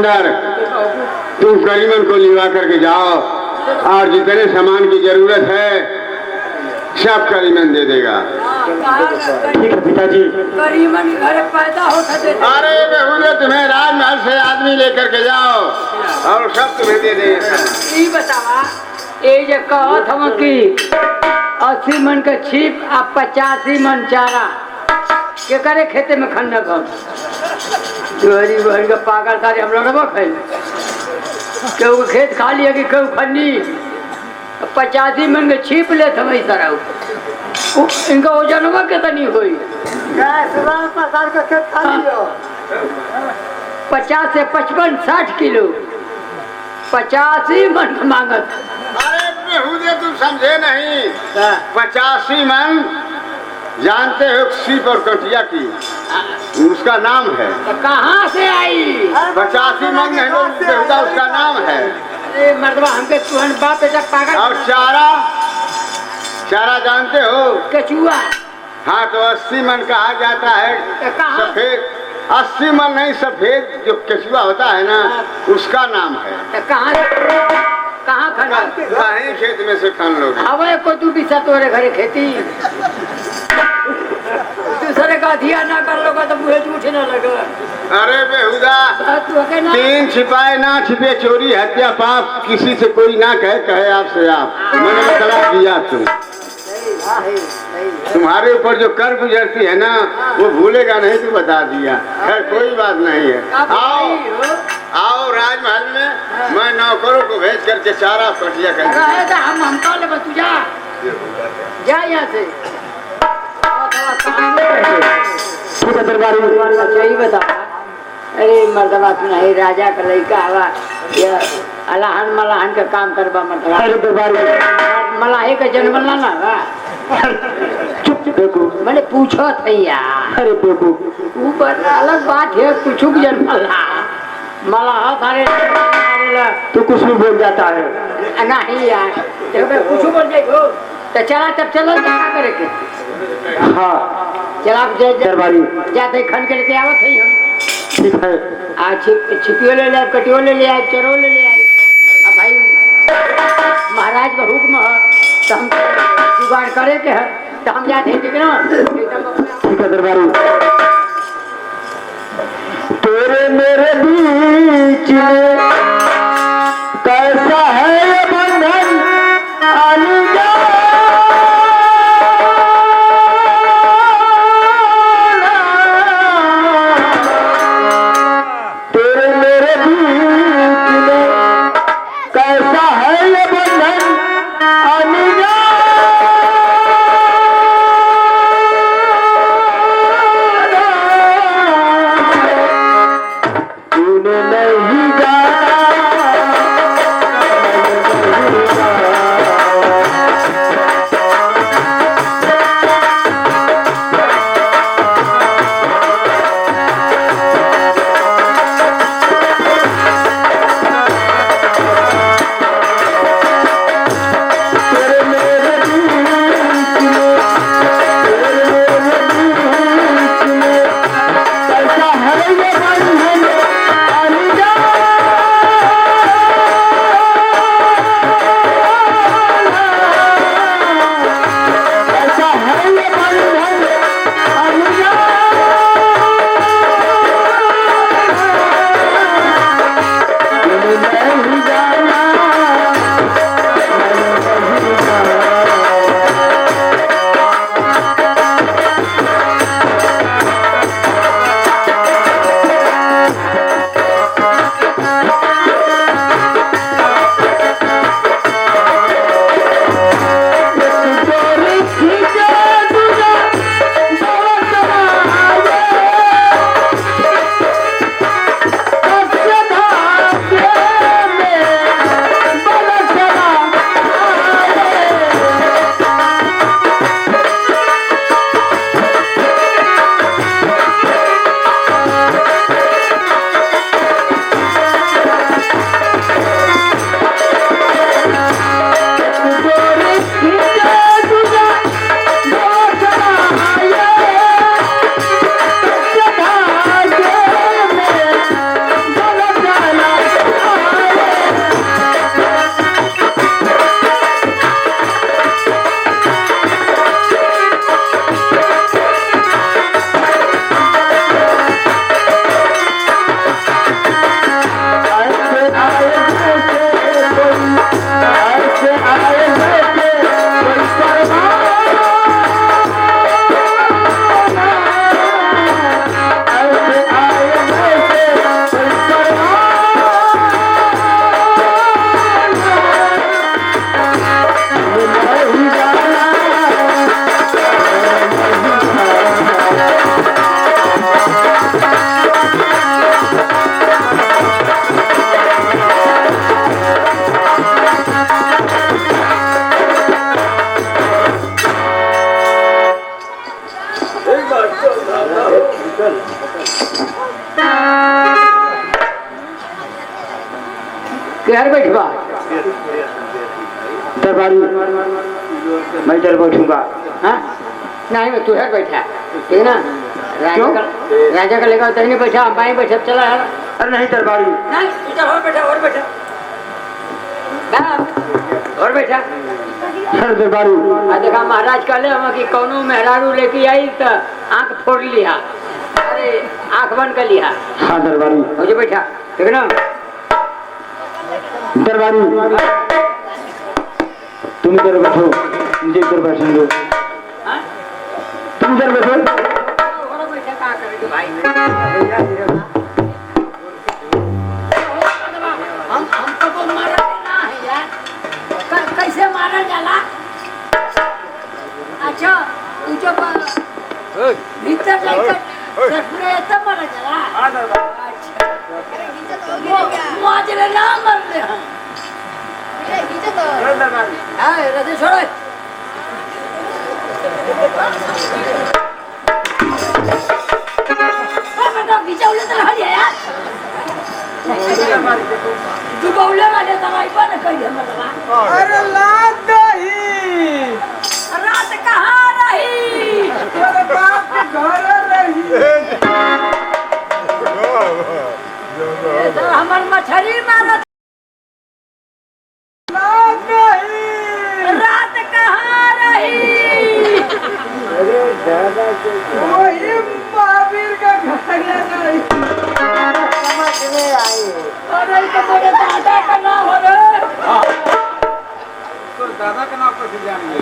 दुकानदार, तुम करीमन को लिवा करके जाओ और जितने सामान की जरूरत है सब करीमन दे देगा। ठीक है पिताजी। करीमन घर पैदा होता देते। अरे बेहुदे तुम्हें राजमहल से आदमी लेकर के जाओ और सब तुम्हें दे देगा। ई बतावा ये जे कहत हम कि 80 मन का छिप आ 85 मन चारा के करे खेते में खन्ना हम चोरी बहन का पागल सारे हम लड़बो खाई केहू के खेत खा लिया कि केहू खन्नी 85 मन के छिप ले समय सारा इनका वजनवा कितनी हुई 50 से 55 60 किलो 85 मन मांगत। अरे बेहुदे तुम समझे नहीं, 85 मन जानते हो सीप और कटिया की उसका नाम है। तो कहाँ से आई 85 मन नहीं बेहुदा उसका नाम है। अरे मर्दवा हमके तुहन बाप बेटा पागल। और चारा चारा जानते हो? कचुआ। हाँ तो 80 मन कहा जाता है। सफेद 80 मन नहीं, सफेद जो केचुआ होता है ना उसका नाम है। तो कहाँ खाना कहीं खेत में से खान लोग हवा को तू भी तोरे घरे खेती दूसरे का धिया ना कर लोगा तो मुझे झूठ ना लगा। अरे बेहुदा तू तीन छिपाए ना छिपे, चोरी हत्या पाप किसी से कोई ना कहे आपसे आप मैंने बतला दिया। तुम्हारे ऊपर जो कर गुजरती है ना वो भूलेगा नहीं, तू बता दिया। खैर कोई बात नहीं है। आओ राजमहल में मैं नौकरों को भेज करके चारा कटिया कर हम तू जा यहाँ से दरबारी। अच्छा ही बता। अरे मर्दबा सुना है राजा का लड़का हवा अलाहन मलाहन का काम करवा मतलब। अरे दरबारी मलाही का जन्म ना चुप देखो मैंने पूछो थे यार। अरे देखो ऊपर अलग बात है कुछ जन्म मलाह सारे तो कुछ भी बोल जाता है। नहीं यार कुछ बोल जाएगो तो चला तब चलो क्या करे के। हाँ चला दरबारी जाते खन के लेके आवत है हम। ठीक है। आज छिपियो ले ले कटियो ले ले आए चरो ले ले आए। अब भाई महाराज का हुक्म है तो हम जुगाड़ करे के है तो हम जाते हैं ठीक ना। ठीक है दरबारी। तेरे मेरे बीच में कैसा है ये बंधन अलीजा घर बैठवा दरबारी मैं इधर बैठूंगा। हाँ नहीं मैं तुहर बैठा ठीक है ना राजा का लेकर तही नहीं बैठा हम बाई बैठा चला यार अरे नहीं दरबारी नहीं इधर और बैठा और बैठा अरे दरबारी आ देखा महाराज कहले हम कि कौनो मेहरारू लेके आई तो आंख फोड़ लिया अरे आंख बंद कर लिया हाँ दरबारी हो जा बैठा ठीक है ना दरबारी तुम इधर बैठो मुझे इधर बैठने दो हाँ? तुम इधर बैठो और बैठा क्या करेंगे भाई हमको तो मारा ना है यार कैसे मारा जाला अच्छा तू जो भीतर जाकर सपने तब मारा जाला अच्छा वो आज ले ना मर ले हम हाँ रजे छोड़ो बेटा बिचाउले तो हरी है यार तू बोले वाले दवाई पर कही हमरा अरे लात नहीं रात कहाँ रही तेरे बाप के घर रही ये तो हमर मछली मारत लात नहीं रात कहाँ रही वही महावीर का घर नहीं अरे तो मेरे दादा का नाम हो रे तो दादा का नाम कैसे जानेंगे